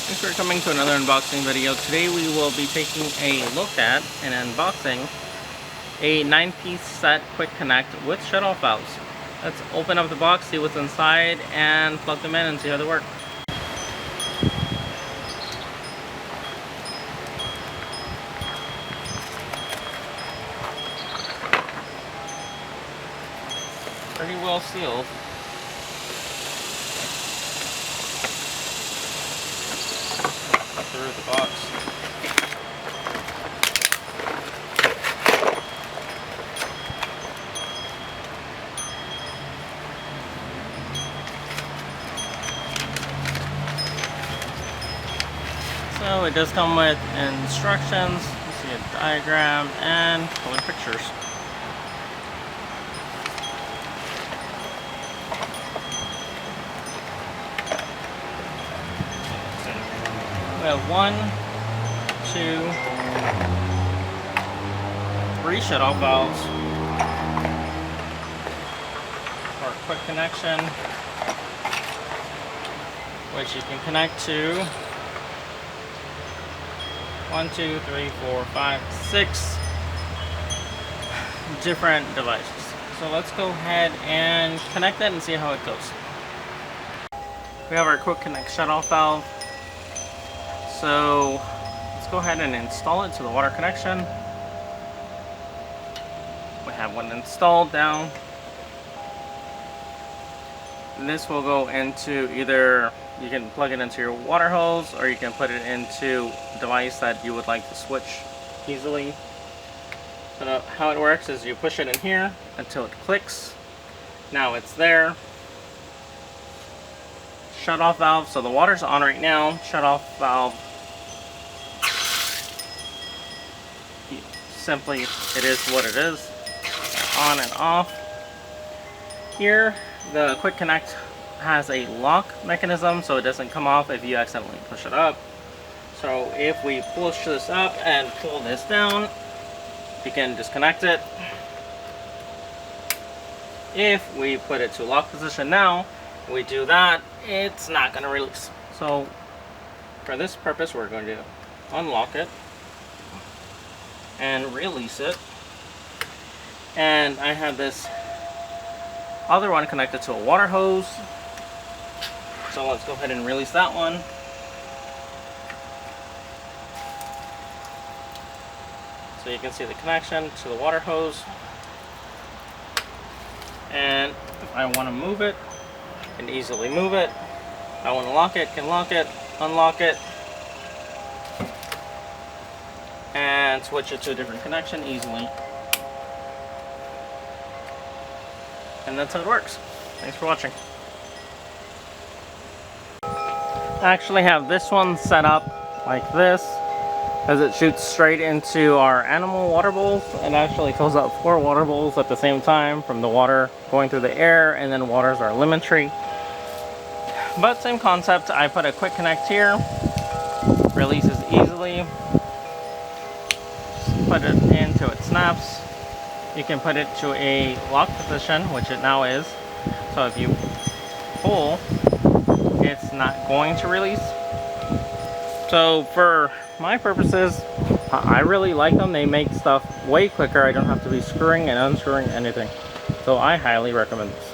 Thanks for coming to another unboxing video. Today we will be taking a look at and unboxing a 9-piece set quick connect with shutoff valves. Let's open up the box, see what's inside, and plug them in and see how they work. Pretty well sealed. Through the box. So it does come with instructions, you see a diagram, and color pictures. We have 1, 2, 3 shutoff valves for a quick connection, which you can connect to 1, 2, 3, 4, 5, 6 different devices. So let's go ahead and connect that and see how it goes. We have our quick connect shutoff valve. So let's go ahead and install it to the water connection. We have one installed down. And this will go into either, you can plug it into your water hose, or you can put it into a device that you would like to switch easily. So how it works is you push it in here until it clicks. Now it's there. Shut off valve, so the water's on right now. Shut off valve. Simply, it is what it is. On and off. Here, the quick connect has a lock mechanism, so it doesn't come off if you accidentally push it up. So if we push this up and pull this down, you can disconnect it. If we put it to lock position now, we do that, it's not going to release. So for this purpose, we're going to unlock it and release it. And I have this other one connected to a water hose. So let's go ahead and release that one. So you can see the connection to the water hose. And if I want to move it, I can easily move it. If I want to lock it, can lock it, unlock it, and switch it to a different connection easily. And that's how it works. Thanks for watching. I actually have this one set up like this, as it shoots straight into our animal water bowls. It actually fills up 4 water bowls at the same time from the water going through the air, and then waters our lemon tree. But same concept. I put a quick connect here, releases easily. Put it into it snaps. You can put it to a lock position, which it now is. So if you pull, it's not going to release. So for my purposes, I really like them. They make stuff way quicker. I don't have to be screwing and unscrewing anything. So I highly recommend this.